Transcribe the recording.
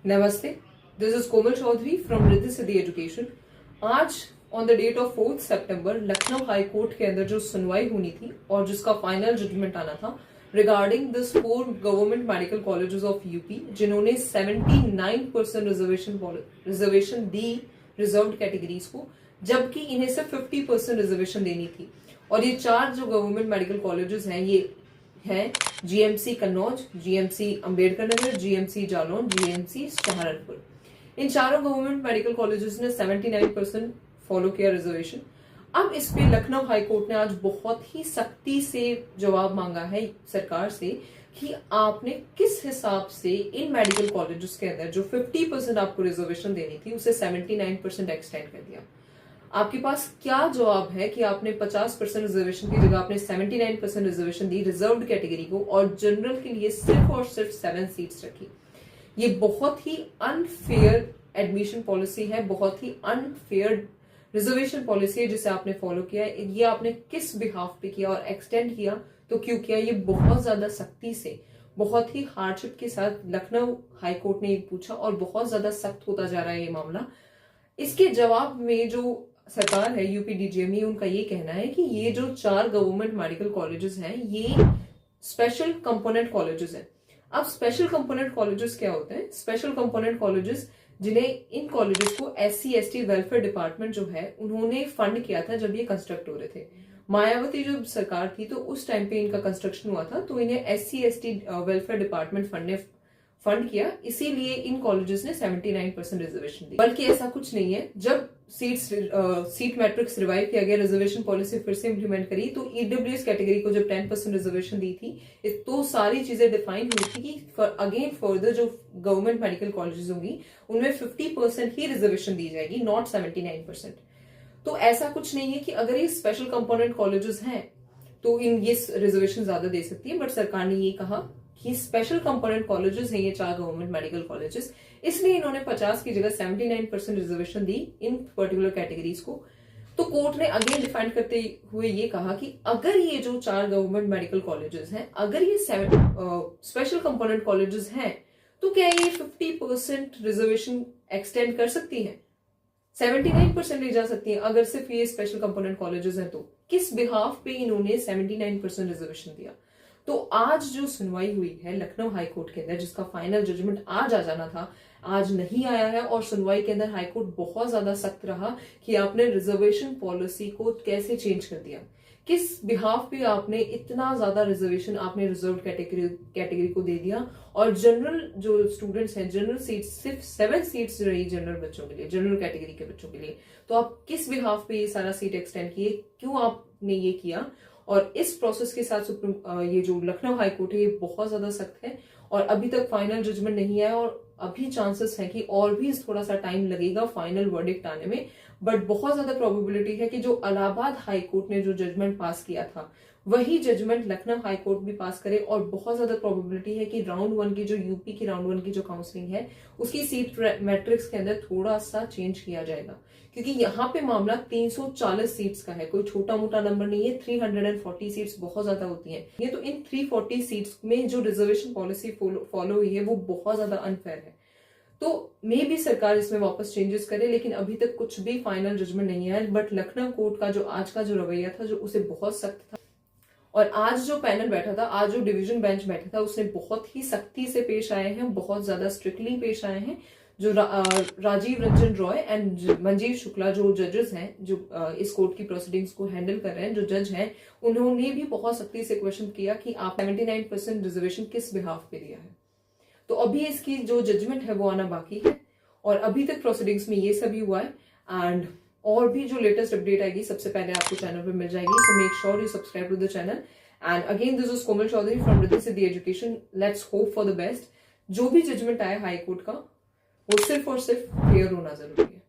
नमस्ते, this is Komal Chaudhary from Riddhi Siddhi education. आज on the date of 4 सितंबर लखनऊ हाई कोर्ट के अंदर जो सुनवाई होनी थी और जिसका फाइनल जजमेंट आना था regarding this 4 government medical colleges of UP जिन्होंने 79% रिजर्वेशन दी रिजर्व्ड कैटेगरीज को, जबकि इन्हें सिर्फ 50% रिजर्वेशन देनी थी। और ये 4 जो गवर्नमेंट मेडिकल कॉलेजेस हैं ये हैं GMC Kannauj, GMC Ambedkar Nagar, GMC Jalaun, GMC Saharanpur. इन चारों गवर्नमेंट मेडिकल कॉलेजेस ने 79% फॉलो किया रिजर्वेशन। अब इस पे लखनऊ हाई कोर्ट ने आज बहुत ही सख्ती से जवाब मांगा है सरकार से कि आपने किस हिसाब से इन मेडिकल कॉलेजेस के अंदर जो 50% आपको रिजर्वेशन देनी थी उसे 79% एक्सटेंड कर दिया। आपके पास क्या जवाब है कि आपने 50% रिजर्वेशन की जगह आपने 79% रिजर्वेशन दी रिजर्व्ड कैटेगरी को और जनरल के लिए सिर्फ और सिर्फ 7 सीट्स रखी। ये बहुत ही अनफेयर एडमिशन पॉलिसी है, बहुत ही अनफेयर रिजर्वेशन पॉलिसी है जिसे आपने फॉलो किया है। ये आपने किस बिहाफ पे किया और एक्सटेंड किया तो क्यों किया? ये बहुत ज्यादा सख्ती से, बहुत ही हार्डशिप के साथ लखनऊ हाई कोर्ट ने ये पूछा और बहुत ज्यादा सख्त होता जा रहा है ये मामला। इसके जवाब में जो सरकार है यूपी डीजीएमई, उनका ये कहना है कि ये जो 4 गवर्नमेंट मेडिकल कॉलेजेस हैं ये स्पेशल कंपोनेंट कॉलेजेस हैं। अब स्पेशल कंपोनेंट कॉलेजेस क्या होते हैं? स्पेशल कंपोनेंट कॉलेजेस जिन्हें इन कॉलेजेस को SC/ST वेलफेयर डिपार्टमेंट जो है उन्होंने फंड किया था जब ये कंस्ट्रक्ट हो रहे थे। मायावती जो सरकार थी तो उस टाइम पे इनका कंस्ट्रक्शन हुआ था, तो इन्हें SC/ST वेलफेयर डिपार्टमेंट फंड ने फंड किया, इसीलिए इन कॉलेजेस ने 79% रिजर्वेशन दी। बल्कि ऐसा कुछ नहीं है, जब सीट मैट्रिक्स रिवाइव किया गया, रिजर्वेशन पॉलिसी फिर से इंप्लीमेंट करी तो EWS कैटेगरी को जब 10% रिजर्वेशन दी थी तो सारी चीजें डिफाइन हुई थी कि अगेन फर्दर जो गवर्नमेंट मेडिकल कॉलेजेस होंगी उनमें 50% ही रिजर्वेशन दी जाएगी, नॉट 79%। तो ऐसा कुछ नहीं है कि अगर ये स्पेशल कंपोनेंट कॉलेजेस हैं तो इन ये रिजर्वेशन ज्यादा दे सकती है, बट सरकार ने ये कहा कि स्पेशल कंपोनेंट कॉलेजेस हैं ये 4 गवर्नमेंट मेडिकल कॉलेजेस, इसलिए इन्होंने 50 की जगह 79% रिजर्वेशन दी इन पर्टिकुलर कैटेगरीज को। तो कोर्ट ने अगेन डिफाइन करते हुए ये कहा कि अगर ये जो 4 गवर्नमेंट मेडिकल कॉलेजेस हैं अगर ये स्पेशल कंपोनेंट कॉलेजेस हैं तो क्या ये 50% रिजर्वेशन एक्सटेंड कर सकती है, 79% ले जा सकती है अगर सिर्फ ये स्पेशल कंपोनेंट कॉलेजेस हैं? तो किस बिहाफ पे इन्होंने 79% रिजर्वेशन दिया? तो आज जो सुनवाई हुई है लखनऊ हाई कोर्ट के अंदर जिसका फाइनल जजमेंट आज आ जाना था, आज नहीं आया है। और सुनवाई के अंदर हाई कोर्ट बहुत ज्यादा सख्त रहा कि आपने रिजर्वेशन पॉलिसी को कैसे चेंज कर दिया, किस बिहाफ पे आपने इतना ज्यादा रिजर्वेशन आपने रिजर्व कैटेगरी को दे दिया और जनरल जो स्टूडेंट्स हैं जनरल सीट्स सिर्फ 7 सीट्स रही जनरल बच्चों के लिए, जनरल कैटेगरी के बच्चों के लिए। तो आप किस बिहाफ पे ये सारा सीट एक्सटेंड किए, क्यों आपने ये किया? और इस प्रोसेस के साथ ये जो लखनऊ हाई कोर्ट है ये बहुत ज्यादा सख्त है और अभी तक फाइनल जजमेंट नहीं आया और अभी चांसेस है कि और भी थोड़ा सा टाइम लगेगा फाइनल वर्डिक्ट आने में। बट बहुत ज्यादा प्रोबेबिलिटी है कि जो इलाहाबाद हाई कोर्ट ने जो जजमेंट पास किया था वही जजमेंट लखनऊ हाई कोर्ट भी पास करे और बहुत ज्यादा प्रोबेबिलिटी है कि राउंड 1 की जो यूपी की राउंड 1 की जो काउंसलिंग है उसकी सीट मैट्रिक्स के अंदर थोड़ा सा चेंज किया जाएगा, क्योंकि यहाँ पे मामला 340 सीट्स का है, कोई छोटा मोटा नंबर नहीं है। 340 सीट्स बहुत ज्यादा होती हैं। ये तो इन 340 सीट्स में जो रिजर्वेशन पॉलिसी फॉलो हुई है वो बहुत ज्यादा अनफेयर है। तो मे भी सरकार इसमें वापस चेंजेस करे, लेकिन अभी तक कुछ भी फाइनल जजमेंट नहीं है। बट लखनऊ कोर्ट का जो आज का जो रवैया था जो उसे बहुत सख्त था और आज जो पैनल बैठा था, आज जो डिवीजन बेंच बैठा था उसने बहुत ही सख्ती से पेश आए हैं, बहुत ज्यादा स्ट्रिक्टली पेश आए हैं। जो राजीव रंजन रॉय एंड मंजीव शुक्ला जो जजेस हैं जो इस कोर्ट की प्रोसीडिंग्स को हैंडल कर रहे हैं, जो जज हैं, उन्होंने भी बहुत सख्ती से क्वेश्चन किया कि आप 79% रिजर्वेशन किस बिहाफ पे दिया है। तो अभी इसकी जो जजमेंट है वो आना बाकी है और अभी तक प्रोसीडिंग्स में ये सभी हुआ है एंड और भी जो लेटेस्ट अपडेट आएगी सबसे पहले आपको चैनल पे मिल जाएगी। So make sure you subscribe to the channel and again this is Komal Chaudhary from Riddhi Siddhi education. Let's hope for the best. जो भी जजमेंट आया हाई कोर्ट का वो सिर्फ और सिर्फ क्लियर होना जरूरी है।